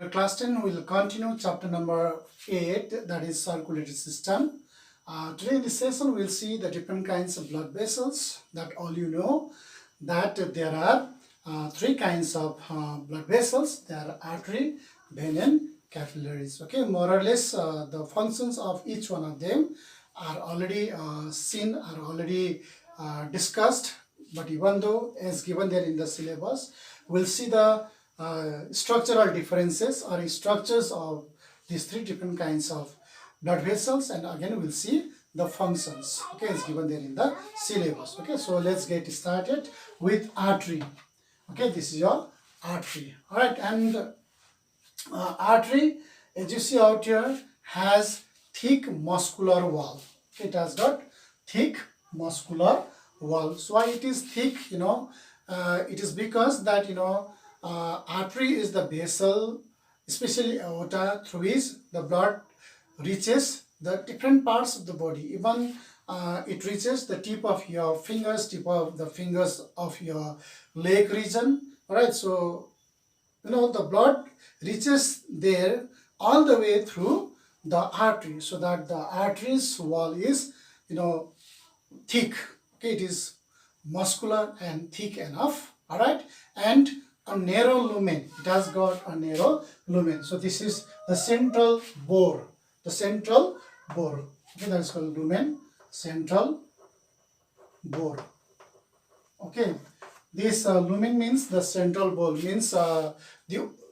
Class 10 will continue chapter number 8, that is circulatory system. Today in this session we'll see the different kinds of blood vessels. That all you know that there are three kinds of blood vessels. There are artery, vein and capillaries. Okay, more or less the functions of each one of them are already seen, are already discussed, but even though as given there in the syllabus, we'll see the structural differences or structures of these three different kinds of blood vessels, and again we'll see the functions. Okay, it's given there in the syllabus. Okay, so let's get started with artery. Okay, this is your artery. All right, and artery, as you see out here, has thick muscular wall. Okay, it has got thick muscular wall. So why it is thick? It is because that artery is the vessel, especially aorta, through which the blood reaches the different parts of the body. Even it reaches the tip of your fingers, tip of the fingers of your leg region. All right, so the blood reaches there all the way through the artery, so that the artery's wall is thick. Okay, it is muscular and thick enough. All right, and a narrow lumen. It has got a narrow lumen. So this is the central bore. The central bore. Okay, that is called lumen. Central bore. Okay, this lumen means the central bore, means the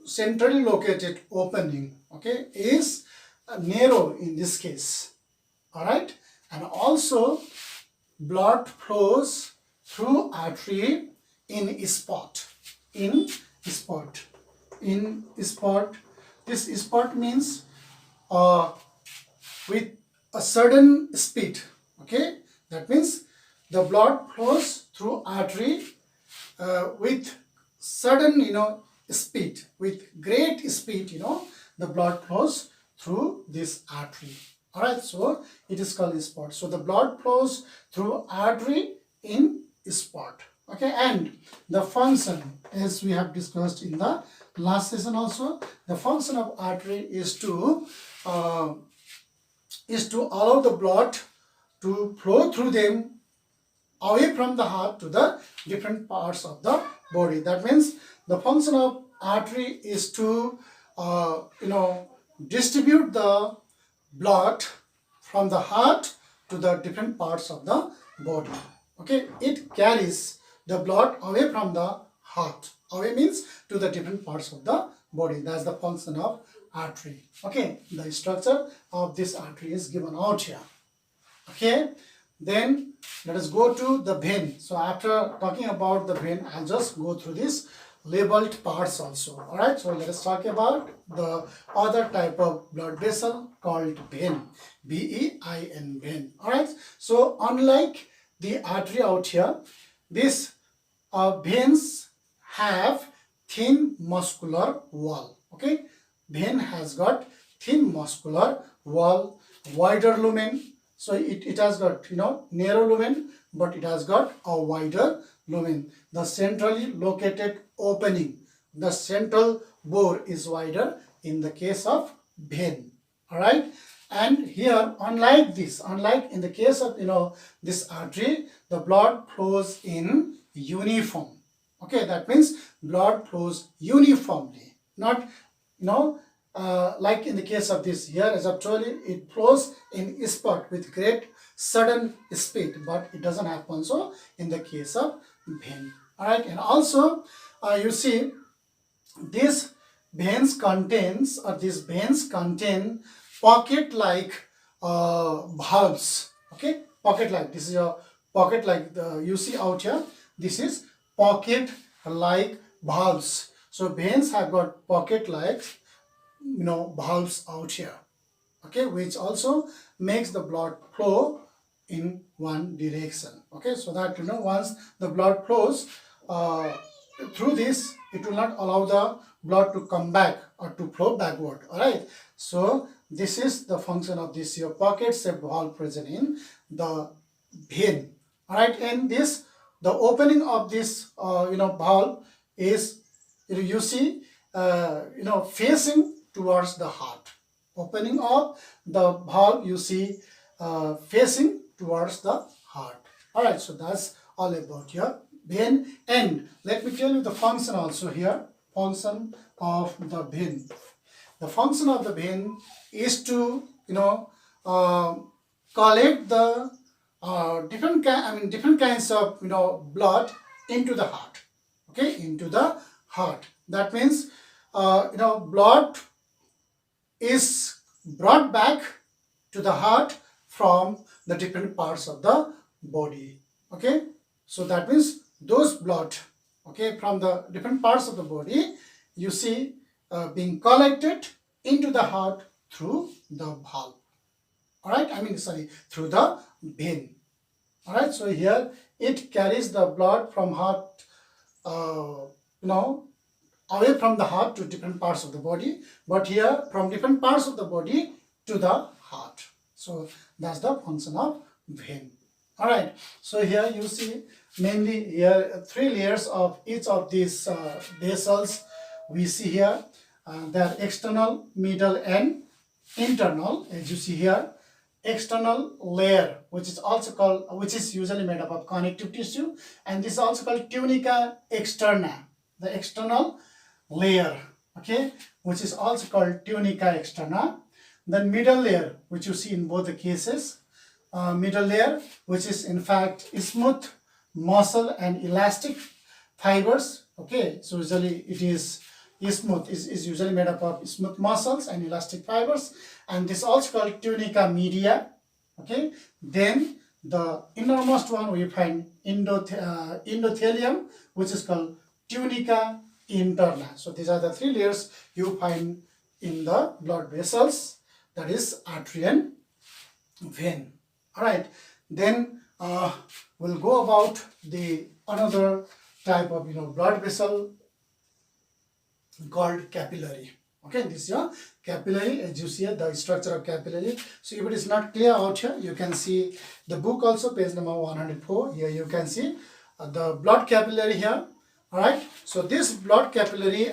centrally located opening. Okay, is narrow in this case. All right, and also blood flows through artery in spot. In spot. This spot means with a certain speed. Okay, that means the blood flows through artery with sudden speed, with great speed. The blood flows through this artery. All right, so it is called spot. So the blood flows through artery in spot. Okay, and the function, as we have discussed in the last session also, the function of artery is to allow the blood to flow through them away from the heart to the different parts of the body. That means the function of artery is to distribute the blood from the heart to the different parts of the body. Okay, it carries the blood away from the heart. Away means to the different parts of the body. That's the function of artery. Okay, the structure of this artery is given out here. Okay, then let us go to the vein. So after talking about the vein, I'll just go through these labeled parts also. All right, so let us talk about the other type of blood vessel called vein. V-E-I-N, vein. All right, so unlike the artery out here, these veins have thin muscular wall. Okay, vein has got thin muscular wall, wider lumen. So it has got narrow lumen, but it has got a wider lumen. The centrally located opening, the central bore is wider in the case of vein. All right, and here unlike in the case of this artery, the blood flows in uniform. Okay, that means blood flows uniformly, not like in the case of this here, as actually it flows in spot with great sudden speed, but it doesn't happen so in the case of vein. All right, and also you see these veins contain pocket like valves. Okay, pocket like, this is a pocket like you see out here. This is pocket like valves. So veins have got pocket like valves out here. Okay, which also makes the blood flow in one direction. Okay, so that once the blood flows through this, it will not allow the blood to come back or to flow backward. All right, so this is the function of this here pocket shaped valve present in the vein. All right, and the opening of this valve is, you see, facing towards the heart. Opening of the valve you see facing towards the heart. All right, so that's all about your vein. And let me tell you the function also here. Function of the vein. The function of the vein is to collect the different kinds of blood into the heart. Okay, into the heart. That means blood is brought back to the heart from the different parts of the body. Okay, so that means those blood, okay, from the different parts of the body you see being collected into the heart through the valve. All right, through the vein. All right, so here it carries the blood from heart away from the heart to different parts of the body, but here from different parts of the body to the heart. So that's the function of vein. All right, so here you see mainly here 3 layers of each of these vessels we see here. They are external, middle and internal. As you see here, external layer, which is usually made up of connective tissue, and this is also called tunica externa, the external layer, okay, which is also called tunica externa. Then middle layer, which you see in both the cases, middle layer, which is in fact smooth muscle and elastic fibers. Okay, so usually it is smooth, is usually made up of smooth muscles and elastic fibers, and this is also called tunica media. Okay, then the innermost one we find endothelium, which is called tunica interna. So these are the 3 layers you find in the blood vessels, that is artery and vein. All right, then we'll go about the another type of blood vessel called capillary. Okay, this is your capillary. As you see here, the structure of capillary. So if it is not clear out here, you can see the book also, page number 104. Here you can see the blood capillary here. All right, so this blood capillary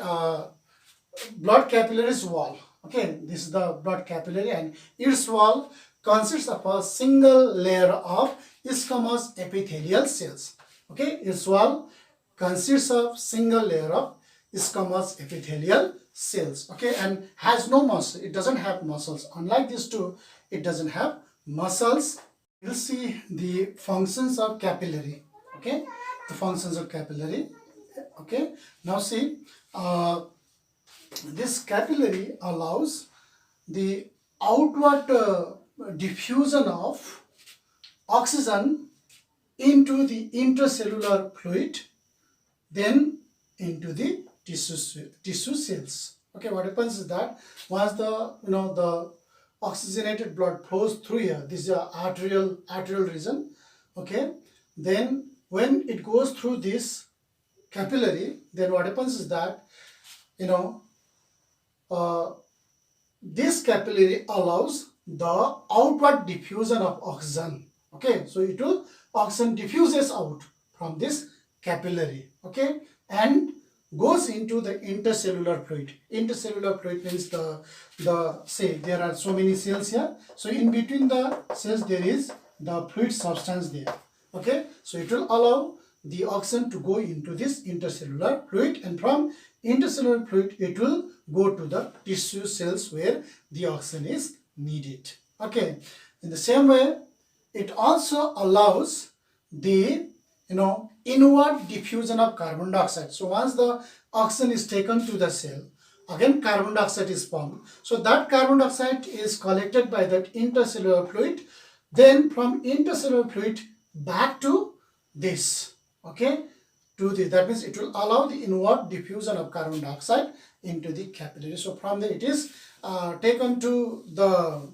is wall. Okay, this is the blood capillary, and its wall consists of a single layer of squamous epithelial cells. Okay, its wall consists of single layer of squamous epithelial cells. Okay, and has no muscle. It doesn't have muscles. Unlike these two, it doesn't have muscles. We'll see the functions of capillary. Okay, the functions of capillary. Okay, now see, this capillary allows the outward diffusion of oxygen into the intercellular fluid, then into the tissue cells. Okay, what happens is that once the oxygenated blood flows through here, this is your arterial region. Okay, then when it goes through this capillary, then what happens is that this capillary allows the outward diffusion of oxygen. Okay, so oxygen diffuses out from this capillary. Okay, and goes into the intercellular fluid. Intercellular fluid means say there are so many cells here. So in between the cells there is the fluid substance there. Okay, so it will allow the oxygen to go into this intercellular fluid, and from intercellular fluid it will go to the tissue cells where the oxygen is needed. Okay, in the same way it also allows the inward diffusion of carbon dioxide. So once the oxygen is taken to the cell, again carbon dioxide is formed. So that carbon dioxide is collected by that intercellular fluid, then from intercellular fluid back to this. Okay, that means it will allow the inward diffusion of carbon dioxide into the capillary. So from there it is taken to the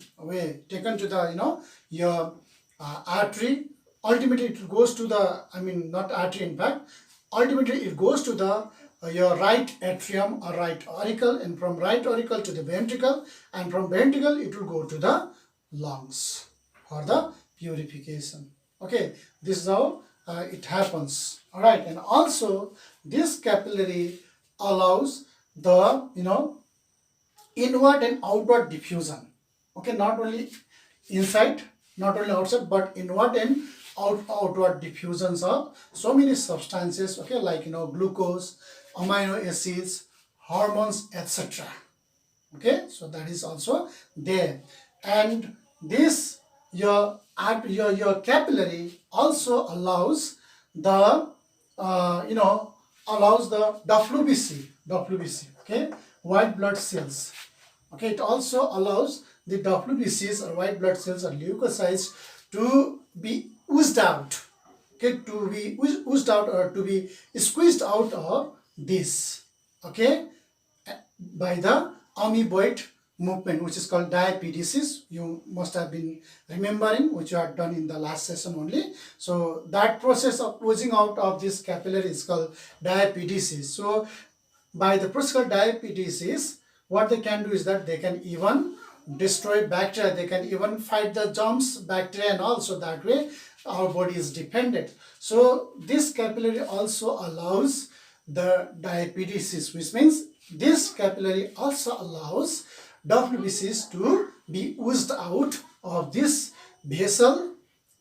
your artery. Ultimately it goes to the, not artery in fact, ultimately it goes to the your right atrium or right auricle, and from right auricle to the ventricle, and from ventricle it will go to the lungs for the purification. Okay, this is how it happens. All right, and also this capillary allows the inward and outward diffusion. Okay, not only inside, not only outside, but inward and outward diffusions of so many substances, okay, like glucose, amino acids, hormones, etc. Okay, so that is also there. And this your capillary also allows the allows the WBC, okay, white blood cells. Okay, it also allows the WBCs or white blood cells or leukocytes to be oozed out, okay, to be oozed out or to be squeezed out of this, okay, by the amoeboid movement, which is called diapedesis. You must have been remembering, which you had done in the last session only. So that process of oozing out of this capillary is called diapedesis. So by the process called diapedesis, what they can do is that they can even destroy bacteria, they can even fight the germs, bacteria, and also that way our body is dependent. So this capillary also allows the diapedesis, which means this capillary also allows WBCs to be oozed out of this vessel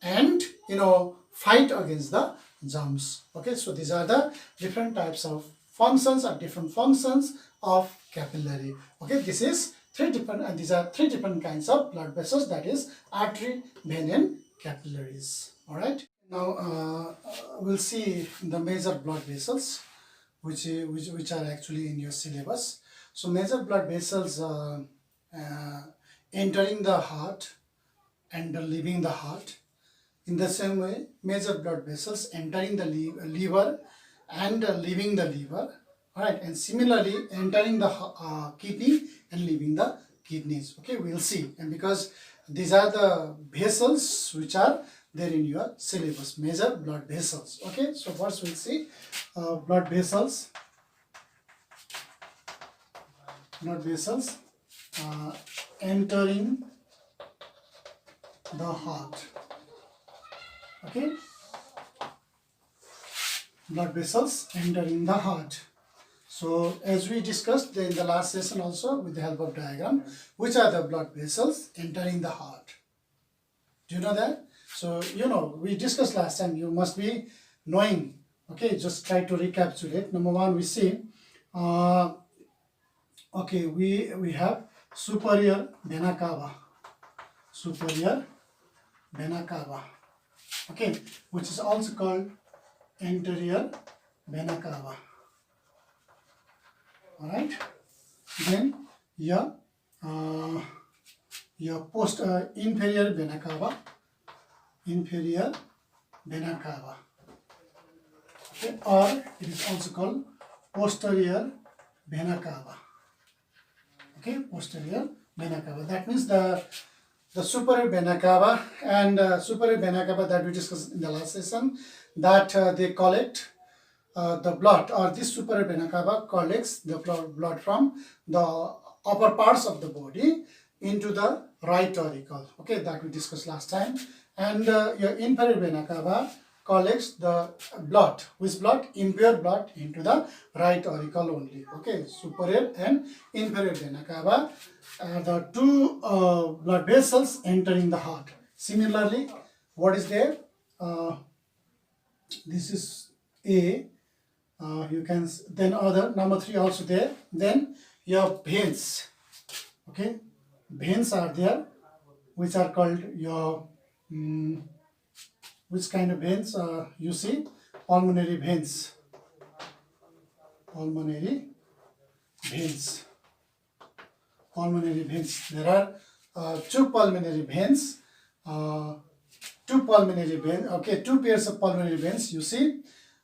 and fight against the germs. Okay, so these are the different types of functions or different functions of capillary. Okay, this is these are three different kinds of blood vessels, that is artery, vein, and capillaries. All right, now we'll see the major blood vessels which are actually in your syllabus. So major blood vessels entering the heart and leaving the heart. In the same way, major blood vessels entering the liver and leaving the liver. Alright, and similarly entering the kidney and leaving the kidneys. Okay, we'll see. And because these are the vessels which are there in your syllabus, major blood vessels. Okay, so first we'll see blood vessels. Blood vessels entering the heart. Okay, blood vessels entering the heart. So as we discussed in the last session also with the help of diagram, which are the blood vessels entering the heart? Do you know that? So we discussed last time, you must be knowing. Okay, just try to recapitulate. Number one, we see okay, we have superior vena cava, superior vena cava, okay, which is also called anterior vena cava. All right, then your inferior vena cava, inferior vena cava, okay, or it is also called posterior vena cava. Okay, posterior vena cava. That means the superior vena cava and superior vena cava that we discussed in the last session, that they collect the blood, or this superior vena cava collects the blood from the upper parts of the body into the right auricle. Okay, that we discussed last time. And your inferior vena cava collects the blood, which blood? Impure blood, into the right auricle only. Okay, superior and inferior vena cava are the two blood vessels entering the heart. Similarly, what is there? This is A. You can then other number 3 also there. Then your veins. Okay, veins are there, which are called your which kind of veins? You see, pulmonary veins. Pulmonary veins. Pulmonary veins. There are two pulmonary veins. Two pulmonary veins. Okay, two pairs of pulmonary veins. You see,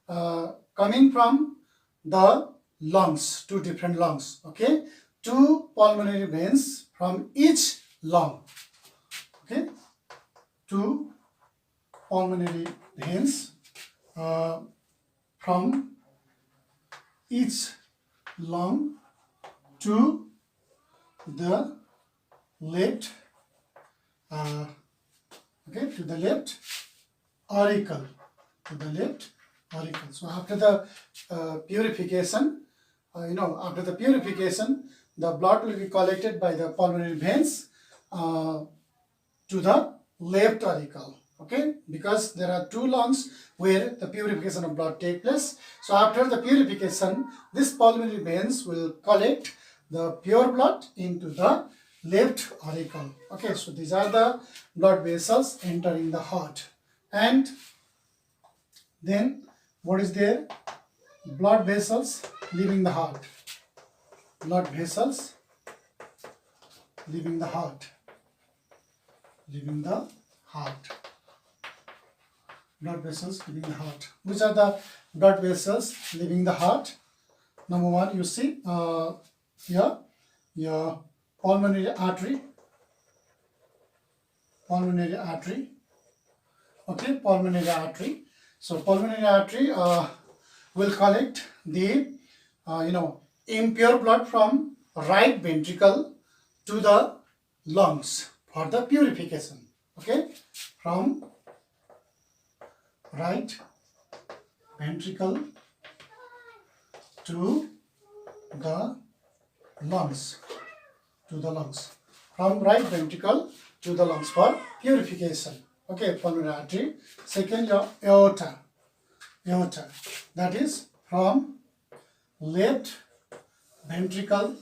coming from the lungs, two different lungs. Okay, two pulmonary veins from each lung. Okay, two pulmonary veins from each lung to the left to the left auricle, to the left auricle. So after the purification, after the purification, the blood will be collected by the pulmonary veins to the left auricle. Okay, because there are two lungs where the purification of blood take place. So after the purification, this pulmonary veins will collect the pure blood into the left auricle. Okay, so these are the blood vessels entering the heart. And then what is there? Blood vessels leaving the heart. Blood vessels leaving the heart. Leaving the heart. Blood vessels leaving the heart. Which are the blood vessels leaving the heart? Number one, you see here, your pulmonary artery. Pulmonary artery. Okay, pulmonary artery. So pulmonary artery will collect the impure blood from right ventricle to the lungs for the purification. Okay, from right ventricle to the lungs, from right ventricle to the lungs for purification. Okay, pulmonary artery. Second, your aorta, that is from left ventricle,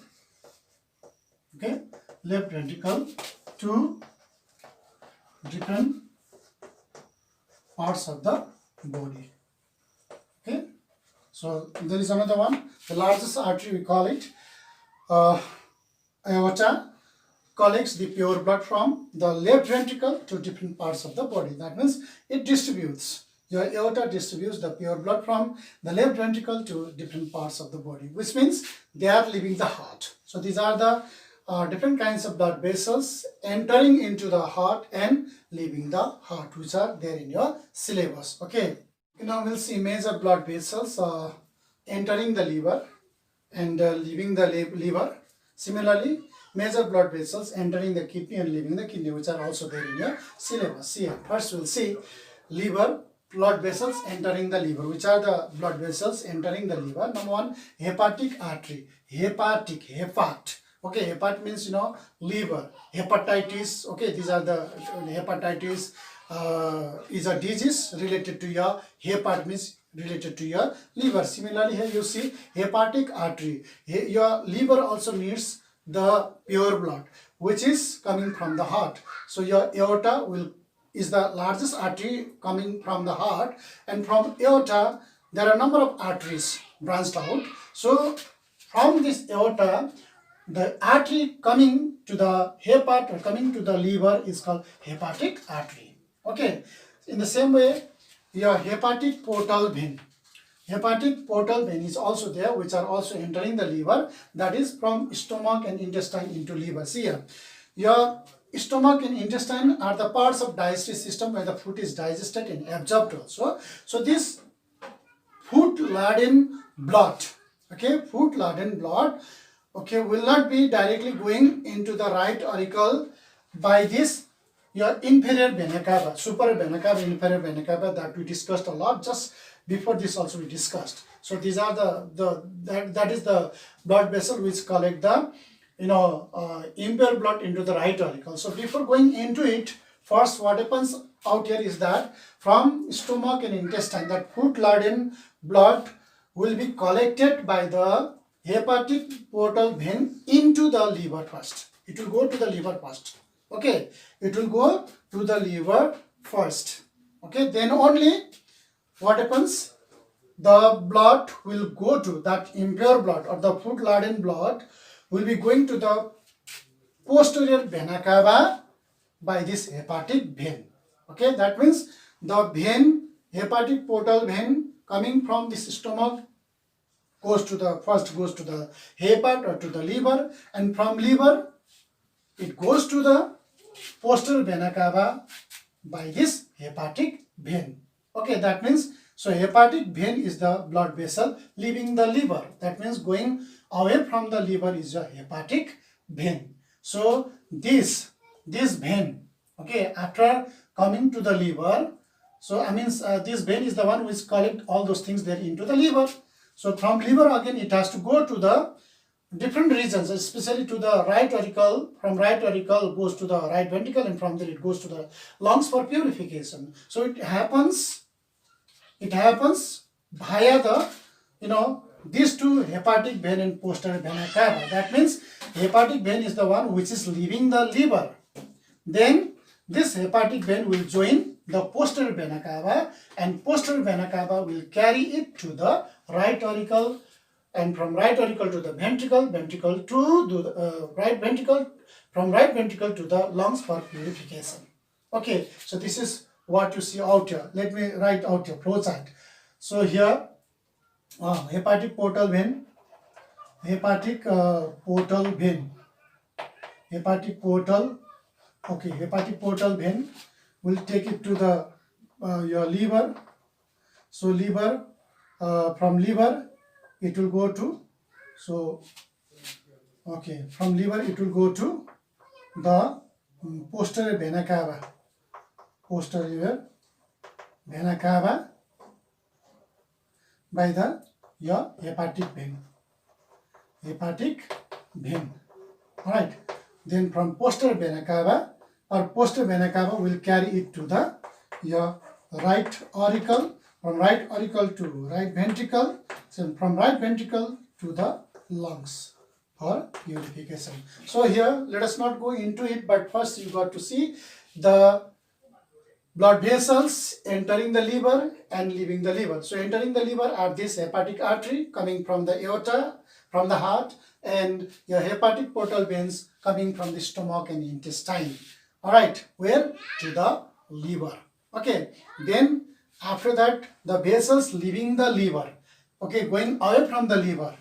okay, left ventricle to different parts of the body. Okay, so there is another one, the largest artery, we call it aorta, collects the pure blood from the left ventricle to different parts of the body. That means it distributes, your aorta distributes the pure blood from the left ventricle to different parts of the body, which means they are leaving the heart. So these are the different kinds of blood vessels entering into the heart and leaving the heart, which are there in your syllabus. Okay, now we'll see major blood vessels entering the liver and leaving the liver. Similarly, major blood vessels entering the kidney and leaving the kidney, which are also there in your syllabus. Here, first we'll see liver blood vessels entering the liver. Which are the blood vessels entering the liver? Number one, hepatic artery. Hepat. Okay, hepat means liver. Hepatitis. Okay, these are the hepatitis is a disease related to your hepat, means related to your liver. Similarly, here you see hepatic artery. Your liver also needs the pure blood, which is coming from the heart. So your aorta is the largest artery coming from the heart, and from aorta there are a number of arteries branched out. So from this aorta, the artery coming to the hepat or coming to the liver is called hepatic artery. Okay, in the same way, your hepatic portal vein. Hepatic portal vein is also there, which are also entering the liver. That is from stomach and intestine into liver. See here, your stomach and intestine are the parts of digestive system where the food is digested and absorbed also. So this food-laden blood, okay, food-laden blood, okay, will not be directly going into the right auricle by this your inferior vena cava, superior vena cava, inferior vena cava, that we discussed a lot. Just before this also we discussed. So these are that is the blood vessel which collect the impure blood into the right auricle. So before going into it, first what happens out here is that from stomach and intestine, that food-laden blood will be collected by the hepatic portal vein into the liver first. It will go to the liver first. Okay, it will go to the liver first. Okay, then only what happens? The blood will go to that impure blood, or the food-laden blood will be going to the posterior vena cava by this hepatic vein. Okay, that means the vein, hepatic portal vein coming from this stomach goes to the hepat or to the liver, and from liver it goes to the posterior vena cava by this hepatic vein. Okay, that means, so hepatic vein is the blood vessel leaving the liver. That means going away from the liver is your hepatic vein. So this vein, okay, after coming to the liver, so I mean this vein is the one which collect all those things there into the liver. So from liver again it has to go to the different regions, especially to the right auricle. From right auricle goes to the right ventricle, and from there it goes to the lungs for purification. So it happens via the, these two, hepatic vein and posterior vena cava. That means hepatic vein is the one which is leaving the liver. Then this hepatic vein will join the posterior vena cava, and posterior vena cava will carry it to the right auricle, and from right auricle to the ventricle, ventricle to the right ventricle, from right ventricle to the lungs for purification. Okay, so this is what you see out here. Let me write out your flow chart. So here, hepatic portal vein, hepatic portal vein, hepatic portal. Okay, hepatic portal vein will take it to the your liver. So liver, from liver it will go to, so okay, from liver it will go to the posterior vena cava, posterior vena cava by the your hepatic vein, alright. Then from posterior vena cava, or posterior vena cava will carry it to the your right auricle, from right auricle to right ventricle, so from right ventricle to the lungs for purification. So here let us not go into it, but first you got to see the blood vessels entering the liver and leaving the liver. So entering the liver are this hepatic artery coming from the aorta, from the heart, and your hepatic portal veins coming from the stomach and intestine. Alright, where? To the liver. Okay, then after that the vessels leaving the liver, okay, going away from the liver,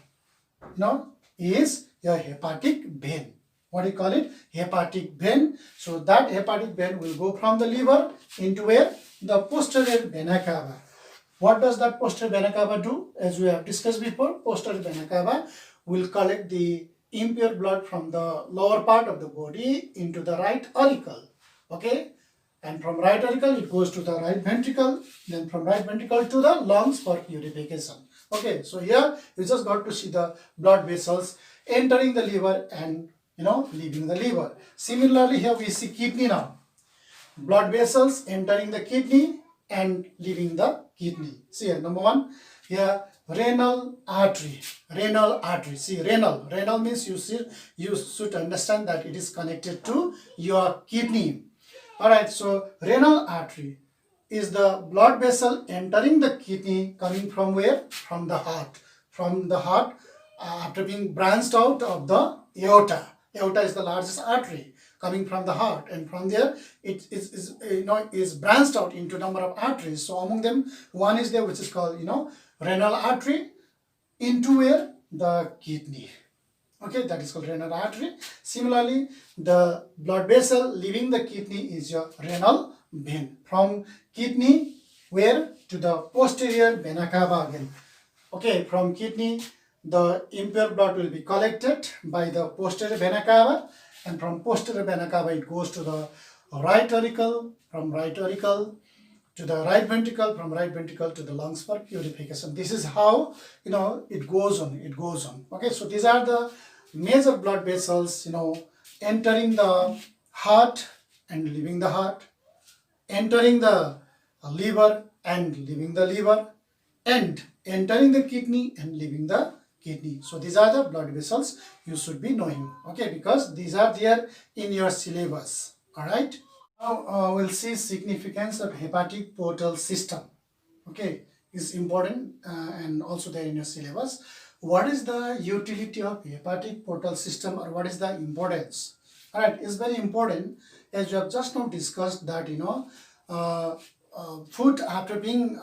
is your hepatic vein. What do you call it? Hepatic vein. So that hepatic vein will go from the liver into where? The posterior vena cava. What does that posterior vena cava do? As we have discussed before, posterior vena cava will collect the impure blood from the lower part of the body into the right auricle. Okay, and from right auricle it goes to the right ventricle, then from right ventricle to the lungs for purification. Okay, so here you just got to see the blood vessels entering the liver and leaving the liver. Similarly here we see kidney now. Blood vessels entering the kidney and leaving the kidney. See here, number one, here renal artery. See, renal means you should understand that it is connected to your kidney. Alright, so renal artery is the blood vessel entering the kidney, coming from where? From the heart. From the heart, after being branched out of the aorta. Aorta is the largest artery coming from the heart, and from there it is branched out into number of arteries. So among them, one is there which is called renal artery, into where? The kidney. Okay, that is called renal artery. Similarly, the blood vessel leaving the kidney is your renal vein. From kidney, where? To the posterior vena cava again. Okay, from kidney, the impure blood will be collected by the posterior vena cava, and from posterior vena cava it goes to the right auricle, from right auricle to the right ventricle, from right ventricle to the lungs for purification. This is how it goes on. Okay, so these are the major blood vessels entering the heart and leaving the heart, entering the liver and leaving the liver, and entering the kidney and leaving the kidney. So these are the blood vessels you should be knowing, okay, because these are there in your syllabus. All right, now we'll see significance of hepatic portal system. Okay, is important and also there in your syllabus. What is the utility of hepatic portal system, or what is the importance? All right, it's very important, as you have just now discussed that food after being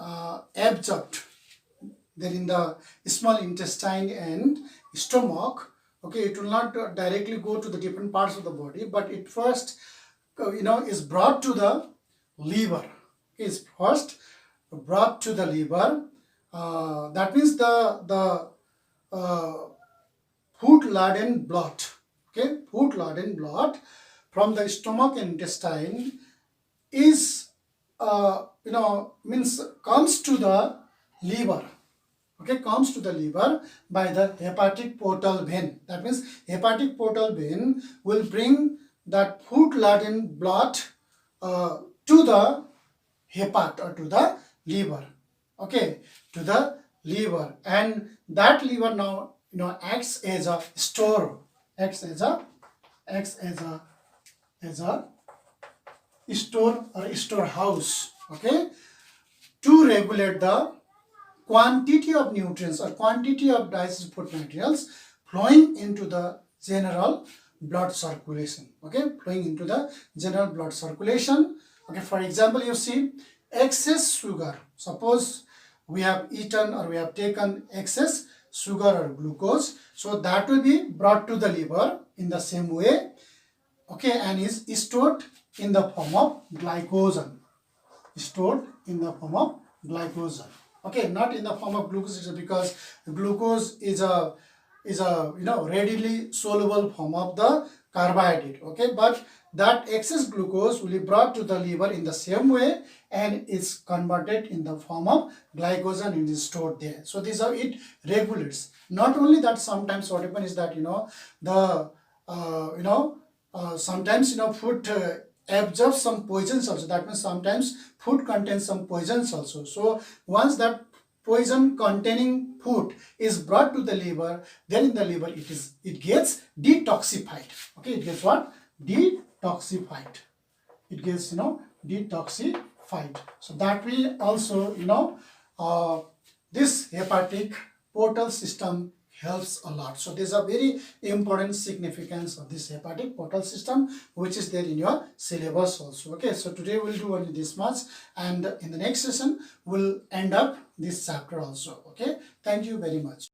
absorbed there in the small intestine and stomach, okay, it will not directly go to the different parts of the body, but it first is brought to the liver. Is first brought to the liver. That means the food-laden blood, okay, food-laden blood from the stomach and intestine is comes to the liver. okay, comes to the liver by the hepatic portal vein. That means hepatic portal vein will bring that food-laden blood to the hepat or to the liver, okay, to the liver, and that liver now acts as a store, acts as a store or storehouse, okay, to regulate the quantity of nutrients or quantity of digested food materials flowing into the general blood circulation, okay, flowing into the general blood circulation. Okay, for example, you see excess sugar. Suppose we have eaten or we have taken excess sugar or glucose, so that will be brought to the liver in the same way, okay, and is stored in the form of glycogen, stored in the form of glycogen, okay, not in the form of glucose, because glucose is a readily soluble form of the carbohydrate, okay, but that excess glucose will be brought to the liver in the same way and is converted in the form of glycogen and is stored there. So this is how it regulates. Not only that, sometimes what happens is that sometimes food absorbs some poisons also. That means sometimes food contains some poisons also. So once that poison containing food is brought to the liver, then in the liver it gets detoxified, okay, it gets what? Detoxified. It gets detoxified. So that will also this hepatic portal system helps a lot. So there's a very important significance of this hepatic portal system, which is there in your syllabus also. Okay, so today we'll do only this much, and in the next session we'll end up this chapter also. Okay, thank you very much.